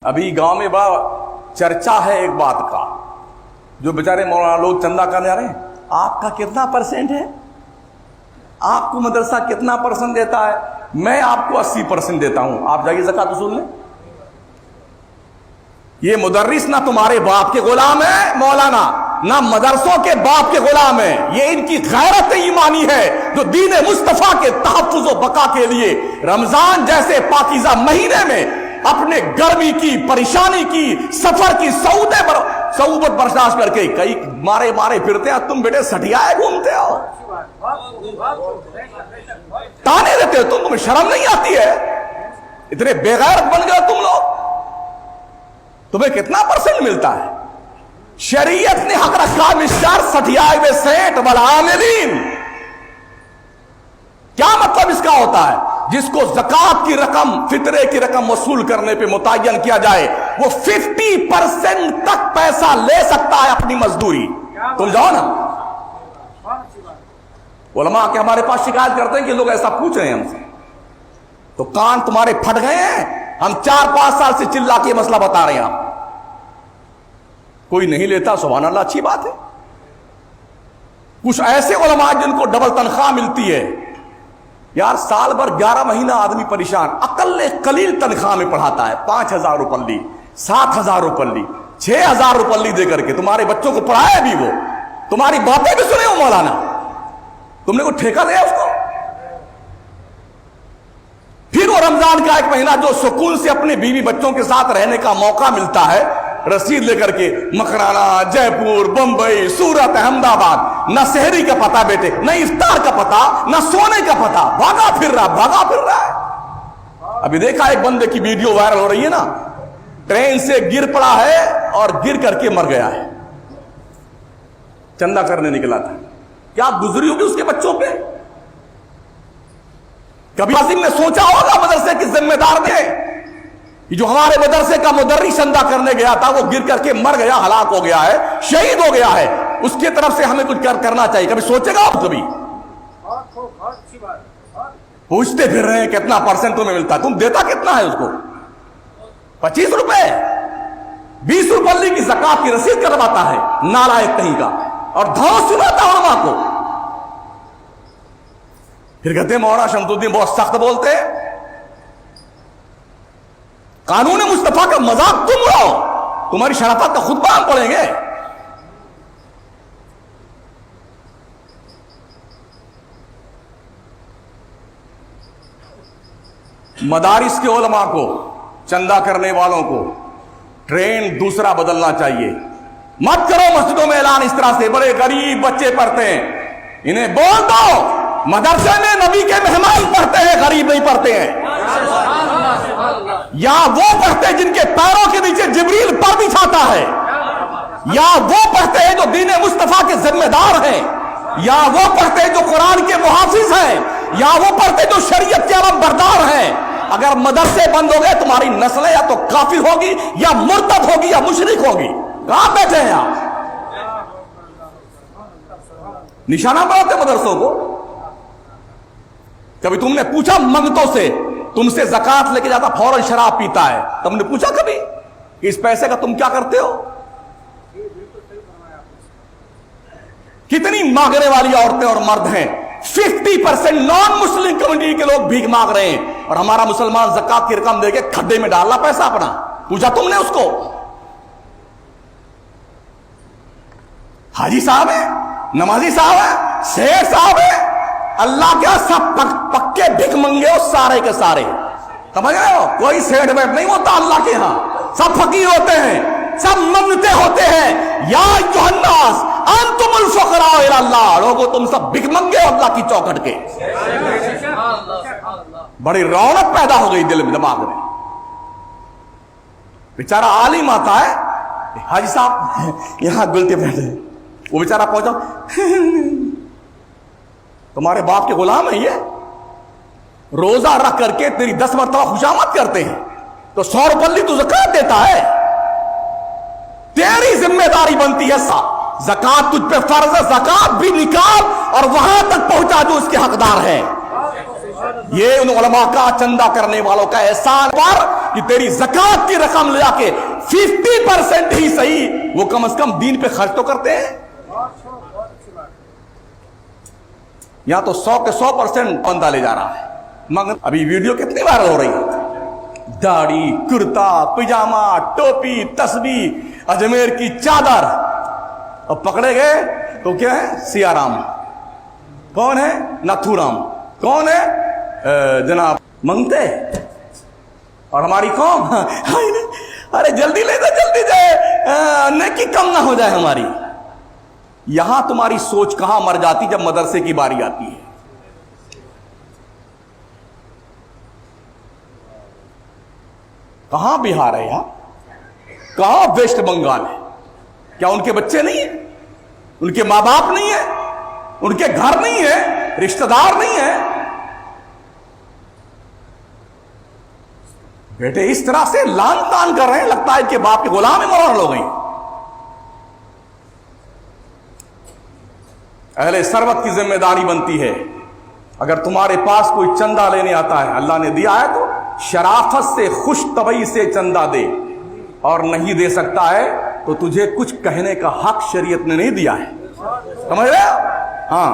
ابھی گاؤں میں بڑا چرچا ہے ایک بات کا، جو بیچارے مولانا لوگ چندہ کرنے آ رہے ہیں، آپ کا کتنا پرسنٹ ہے، آپ کو مدرسہ کتنا پرسنٹ دیتا ہے؟ میں آپ کو 80% دیتا ہوں، آپ جائیے زکوٰۃ وصول لیں۔ یہ مدرس نہ تمہارے باپ کے غلام ہے مولانا، نہ مدرسوں کے باپ کے غلام ہے، یہ ان کی غیرت ایمانی ہے جو دین مصطفیٰ کے تحفظ و بقا کے لیے رمضان جیسے پاکیزہ مہینے میں اپنے گرمی کی، پریشانی کی، سفر کی صعوبت برداشت کر کے کئی مارے پھرتے ہیں، تم بیٹے سٹیائے گھومتے ہو، تانے دیتے ہو، تمہیں شرم نہیں آتی ہے؟ اتنے بے غیرت بن گئے تم لوگ۔ تمہیں کتنا پرسنٹ ملتا ہے؟ شریعت نے حق رکھا مشتر سٹیائے ہوئے سیٹ والعاملین۔ کیا مطلب اس کا ہوتا ہے؟ جس کو زکوٰۃ کی رقم، فطرے کی رقم وصول کرنے پہ متعین کیا جائے، وہ 50% تک پیسہ لے سکتا ہے اپنی مزدوری۔ تم جاؤ نا، علماء کے ہمارے پاس شکایت کرتے ہیں کہ لوگ ایسا پوچھ رہے ہیں ہم سے، تو کان تمہارے پھٹ گئے ہیں؟ ہم 4-5 سال سے چلا کے مسئلہ بتا رہے ہیں، آپ کوئی نہیں لیتا، سبحان اللہ، اچھی بات ہے۔ کچھ ایسے علماء جن کو ڈبل تنخواہ ملتی ہے، یار سال بھر 11 مہینہ آدمی پریشان، اقل قلیل تنخواہ میں پڑھاتا ہے، 5,000 روپے، 7,000 روپے، 6,000 روپے دے کر کے تمہارے بچوں کو پڑھایا بھی، وہ تمہاری باتیں بھی سنے ہو مولانا، تم نے کوئی ٹھیکہ دیا اس کو؟ پھر وہ رمضان کا ایک مہینہ جو سکون سے اپنے بیوی بچوں کے ساتھ رہنے کا موقع ملتا ہے، رسید لے کر کے مکرانا، جے پور، بمبئی، سورت، احمد آباد، نہ سحری کا پتہ بیٹے، نہ افطار کا پتہ، نہ سونے کا پتہ، بھاگا پھر رہا ہے۔ ابھی دیکھا ایک بندے کی ویڈیو وائرل ہو رہی ہے نا، ٹرین سے گر پڑا ہے اور گر کر کے مر گیا ہے، چندہ کرنے نکلا تھا۔ کیا گزری ہوگی اس کے بچوں پہ؟ کبھی عظیم نے سوچا ہوگا مدرسے کی ذمہ دار نے، جو ہمارے مدرسے کا مدرس چندہ کرنے گیا تھا، وہ گر کر کے مر گیا، ہلاک ہو گیا ہے، شہید ہو گیا ہے، اس کی طرف سے ہمیں کچھ کرنا چاہیے۔ کبھی سوچے گا آپ؟ کبھی پوچھتے پھر رہے ہیں کتنا پرسنٹ تمہیں ملتا ہے، تم دیتا کتنا ہے اس کو؟ 25 روپے، 20 روپے کی زکوٰۃ کی رسید کرواتا ہے نالائق کہیں کا، اور دھوس سناتا علماء کو۔ پھر کہتے ہیں مولانا شمس الدین بہت سخت بولتے ہیں، قانون مصطفیٰ کا مذاق تم اڑاؤ، تمہاری شرافت کا خطبہ ہم پڑھیں گے۔ مدارس کے علماء کو، چندہ کرنے والوں کو ٹرینڈ دوسرا بدلنا چاہیے۔ مت کرو مسجدوں میں اعلان اس طرح سے، بڑے غریب بچے پڑھتے ہیں، انہیں بول دو مدرسے میں نبی کے مہمان پڑھتے ہیں، غریب نہیں پڑھتے ہیں، یا وہ پڑھتے ہیں جن کے پیروں کے نیچے جبریل پر بچھاتا ہے، یا وہ پڑھتے ہیں جو دین مصطفیٰ کے ذمہ دار ہیں، یا وہ پڑھتے ہیں جو قرآن کے محافظ ہیں، یا وہ پڑھتے جو شریعت کے علم بردار ہیں۔ اگر مدرسے بند ہو گئے، تمہاری نسلیں یا تو کافر ہوگی، یا مرتد ہوگی، یا مشرک ہوگی۔ کہاں بیٹھے ہیں آپ؟ نشانہ بناتے مدرسوں کو۔ کبھی تم نے پوچھا منگتوں سے، تم سے زکوٰۃ لے کے جاتا فوراً شراب پیتا ہے، تم نے پوچھا کبھی کہ اس پیسے کا تم کیا کرتے ہو؟ کتنی مانگنے والی عورتیں اور مرد ہیں، 50% نان مسلم کمیونٹی کے لوگ بھیک مانگ رہے ہیں، اور ہمارا مسلمان زکوٰۃ کی رقم دے کے کھڈے میں ڈالنا پیسہ اپنا۔ پوچھا تم نے اس کو؟ حاجی صاحب ہے، نمازی صاحب ہے، شیخ صاحب ہے، اللہ کیا سب پکے بھک منگے ہو سارے کے سارے، سمجھ رہے ہو؟ کوئی سیٹ بیٹ نہیں ہوتا اللہ کے ہاں، سب فقیر ہوتے ہیں، سب منگتے ہوتے ہیں۔ یا ایھا الناس انتم الفقراء الی اللہ، لوگو تم سب بھک منگے ہو اللہ کی چوکھٹ کے۔ بڑی رونق پیدا ہو گئی دل میں، دماغ میں۔ بیچارہ عالم آتا ہے، حاجی صاحب یہاں گلٹے بیٹھے، وہ بیچارہ پہنچا، تمہارے باپ کے غلام ہیں یہ، روزہ رکھ کر کے تیری 10 مرتبہ خوشامد کرتے ہیں، تو 100 روپے تو زکوٰۃ دیتا ہے، تیری ذمہ داری بنتی ہے زکوٰۃ تجھ پہ فرض ہے، زکوٰۃ بھی نکال اور وہاں تک پہنچا جو اس کے حقدار ہے۔ یہ ان علماء کا، چندہ کرنے والوں کا احسان پر کہ تیری زکات کی رقم لے کے 50% ہی صحیح وہ کم از کم دین پہ خرچ تو کرتے ہیں. یہاں تو 100 کے 100% بندہ لے جا رہا ہے. مگر ابھی ویڈیو کتنی وائرل ہو رہی ہے, داڑھی, کرتا, پجامہ, ٹوپی, تسبیح, اجمیر کی چادر, اور پکڑے گئے تو کیا ہے, سیا رام. کون ہے؟ ناتھو رام. کون ہے؟ جناب منگتے. اور ہماری قوم ارے جلدی لے جائے, جلدی جائے, نیکی کم نہ ہو جائے ہماری. یہاں تمہاری سوچ کہاں مر جاتی جب مدرسے کی باری آتی ہے. کہاں بہار ہے یہاں, کہاں ویسٹ بنگال ہے؟ کیا ان کے بچے نہیں ہیں, ان کے ماں باپ نہیں ہیں, ان کے گھر نہیں ہیں, رشتہ دار نہیں ہیں؟ بیٹے اس طرح سے لان تان کر رہے ہیں, لگتا ہے کہ باپ کے غلام ہی مرور ہو گئی. اہل ثروت کی ذمہ داری بنتی ہے, اگر تمہارے پاس کوئی چندہ لینے آتا ہے, اللہ نے دیا ہے تو شرافت سے, خوش طبعی سے چندہ دے, اور نہیں دے سکتا ہے تو تجھے کچھ کہنے کا حق شریعت نے نہیں دیا ہے. سمجھ رہے ہو؟ ہاں,